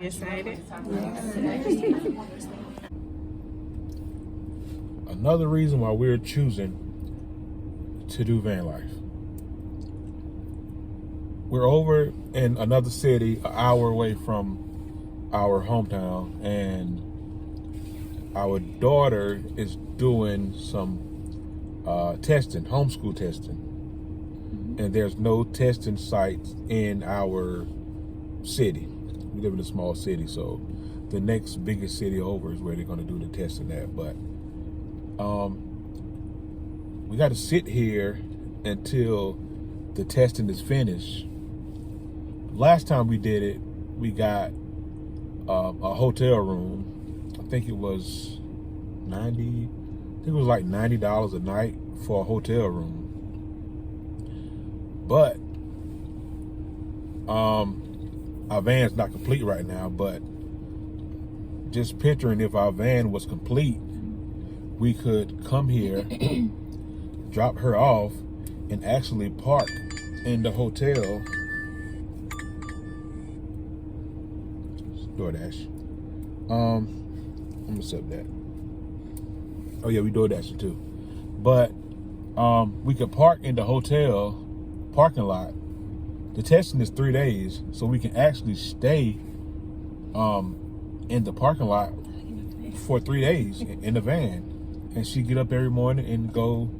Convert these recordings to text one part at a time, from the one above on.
Excited. Another reason why we're choosing to do van life. We're over in another city, an hour away from our hometown, and our daughter is doing some testing, homeschool testing. And there's no testing sites in our city. We live in a small city, so the next biggest city over is where they're going to do the testing at. But we got to sit here until the testing is finished. Last time we did it, we got a hotel room. I think it was like $90 a night for a hotel room. But our van's not complete right now, but just picturing if our van was complete, we could come here, drop her off, and actually park in the hotel. Doordash. I'm gonna sub that. Oh yeah, we Doordashing too. But we could park in the hotel parking lot. The testing is 3 days, so we can actually stay in the parking lot for 3 days in the van, and she get up every morning and go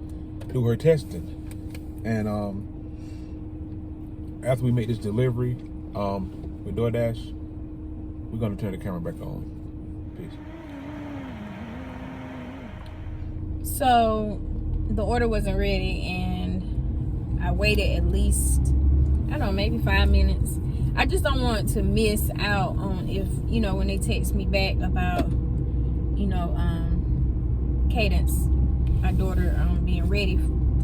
do her testing. And after we make this delivery with DoorDash, we're gonna turn the camera back on. Peace. So the order wasn't ready, and I waited at least, I don't know, maybe 5 minutes. I just don't want to miss out on if, when they text me back about, Cadence, our daughter, being ready,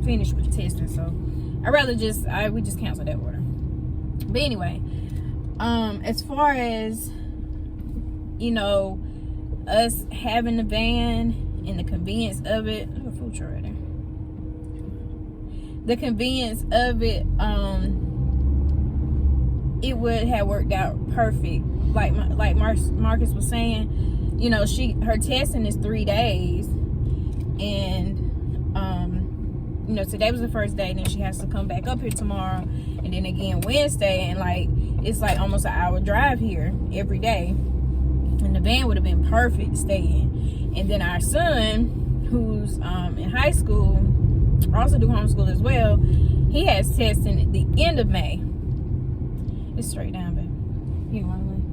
finished with the testing. So I'd rather we just cancel that order. But anyway, as far as, us having the van and the convenience of it, oh, food truck right there. The convenience of it, it would have worked out perfect. Like Marcus was saying, her testing is 3 days, and today was the first day. Then she has to come back up here tomorrow, and then again Wednesday, and it's almost an hour drive here every day. And the van would have been perfect to stay in. And then our son, who's in high school, also do homeschool as well, he has testing at the end of May. It's straight down, babe. You want to leave?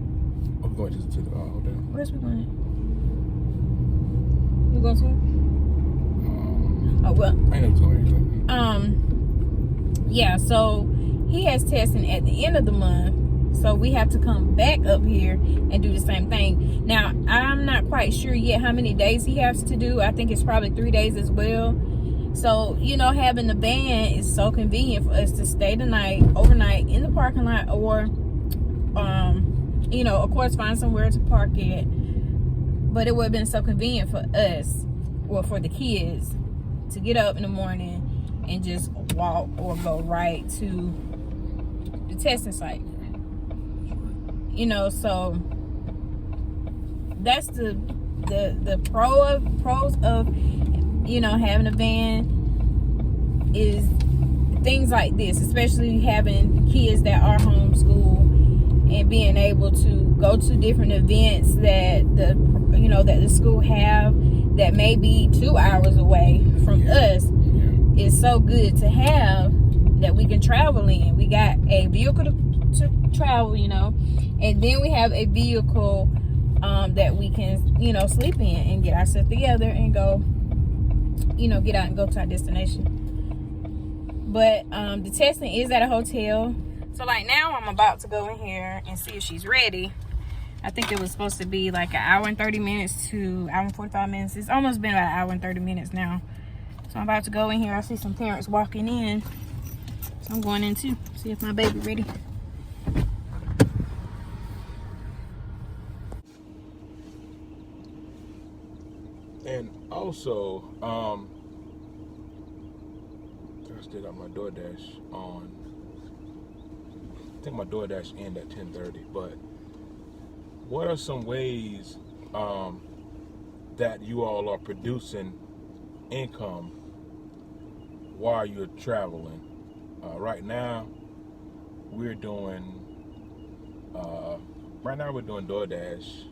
I'm going to the hotel. Where's we going? You going to? Oh well. I ain't never told you. Yeah. So he has testing at the end of the month. So we have to come back up here and do the same thing. Now, I'm not quite sure yet how many days he has to do. I think it's probably 3 days as well. So, having the van is so convenient for us to stay the night, overnight in the parking lot, or, of course, find somewhere to park it. But it would have been so convenient for us, or for the kids, to get up in the morning and just walk or go right to the testing site. So that's the pros of having a van, is things like this, especially having kids that are homeschooled and being able to go to different events that the school have that may be 2 hours away from us. Is so good to have, that we can travel in. We got a vehicle to travel, and then we have a vehicle that we can, sleep in and get ourselves together and go, get out and go to our destination. But the testing is at a hotel. So now I'm about to go in here and see if she's ready. I think it was supposed to be like an hour and 30 minutes to hour and 45 minutes. It's almost been about an hour and 30 minutes now. So I'm about to go in here. I see some parents walking in. So I'm going in too. See if my baby ready. And also, I still got my DoorDash on. I think my DoorDash end at 10:30, but what are some ways that you all are producing income while you're traveling? Right now, we're doing Doordash,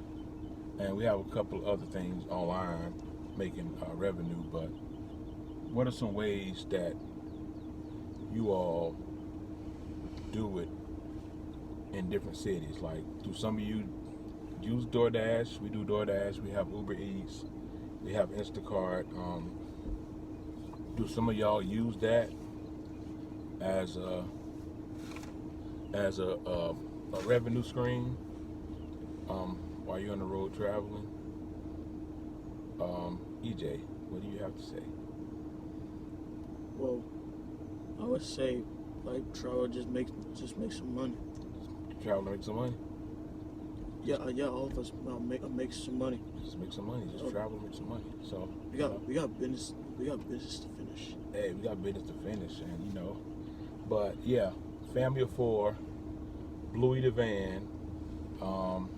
and we have a couple of other things online making revenue. But what are some ways that you all do it in different cities? Like, do some of you use DoorDash? We do DoorDash. We have Uber Eats. We have Instacart. Do some of y'all use that as a revenue stream while you're on the road traveling? EJ, what do you have to say? Well, I would say, like, travel just make some money. Travel to make some money? Yeah, all of us make some money. Just make some money. Just travel and make some money. So we got business to finish. Hey, we got business to finish, and but yeah, family of 4, Bluey the van. I'm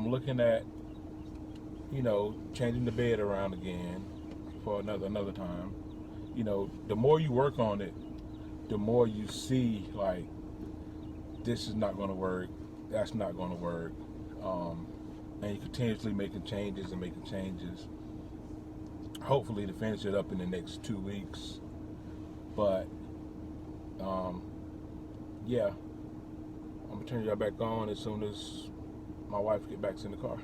looking at changing the bed around again for another time. The more you work on it, the more you see, like, this is not going to work, that's not going to work, and you're continuously making changes. Hopefully to finish it up in the next 2 weeks. But yeah, I'm gonna turn y'all back on as soon as my wife get back in the car.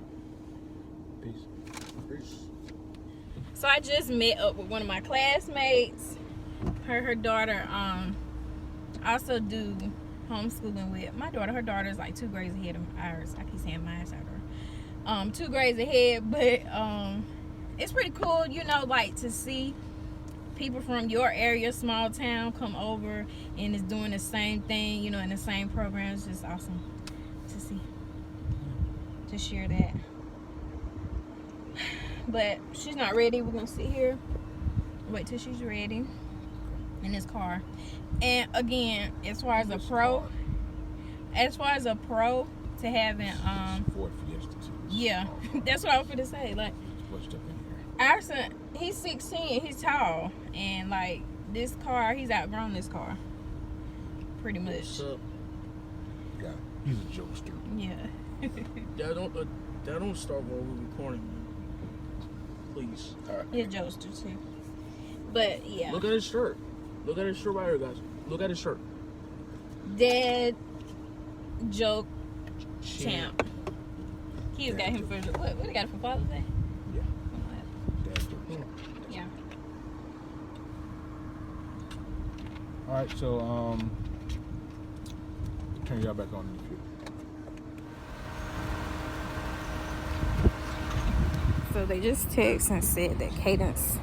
Peace. So I just met up with one of my classmates. Her daughter also do homeschooling with my daughter. Her daughter is like 2 grades ahead of ours. I keep saying mine's her. 2 grades ahead, but it's pretty cool, like, to see people from your area, small town, come over and is doing the same thing, in the same program. It's just awesome to see, to share that. But she's not ready. We're gonna sit here, wait till she's ready in this car. And again, as far as a pro to having Ford Fiesta too. Yeah, that's what I was gonna say. Like, our son, he's 16, he's tall, and like this car, he's outgrown this car, pretty much. Yeah, he's a jokester. Yeah. That don't start while we're recording, man. Please. He's a jokester too. But yeah. Look at his shirt. Look at his shirt right here, guys. Look at his shirt. Dad joke champ. Kids got him for what? What, he got it for Father's Day? Yeah. Dad joke champ. Yeah. All right, so turn y'all back on in the future. So they just text and said that Cadence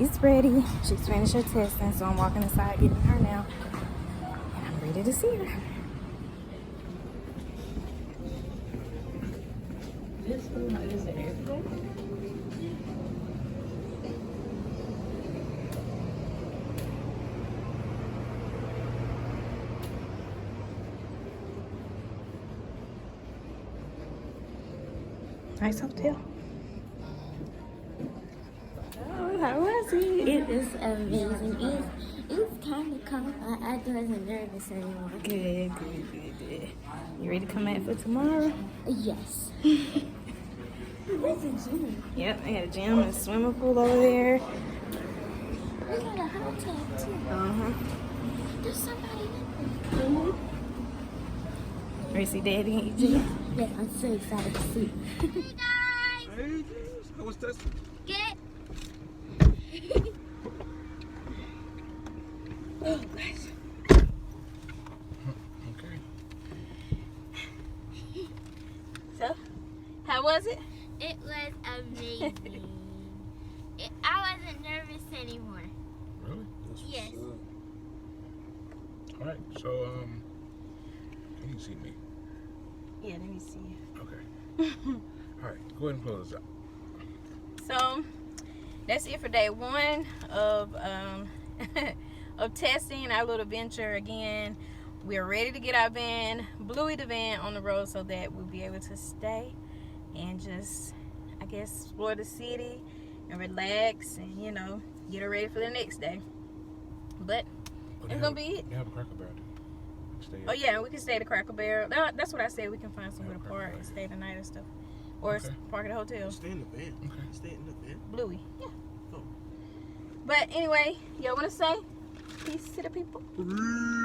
is ready. She's finished her testing, so I'm walking inside getting her now. And I'm ready to see her. This one is the airport. Nice hotel. How was it? It is amazing. It's kind of cold. I wasn't nervous anymore. Good. You ready to come back for tomorrow? Yes. Where's the gym? Yep, they had a gym and a swimming pool over there. We got a hot tub too. There's somebody in there. Ready to see Daddy and EJ? Yeah, I'm so excited to see. Hey guys! Hey, how was testing? Get. Oh, gosh. Okay. So, how was it? It was amazing. I wasn't nervous anymore. Really? Yes. All right, so can you see me? Yeah, let me see. Okay. All right, go ahead and close this out. So, that's it for day 1 of of testing our little venture again. we are ready to get our van, Bluey the van, on the road so that we'll be able to stay and just, I guess, explore the city and relax and, you know, get her ready for the next day. But it's gonna be it. They have a Cracker Barrel. Oh yeah, we can stay at the Cracker Barrel. That's what I said. We can find somewhere to park and stay the night and stuff, or park at a hotel. Stay in the van. Okay. Stay in the van. Bluey. Yeah. Oh. But anyway, y'all wanna say peace to the people? Peace.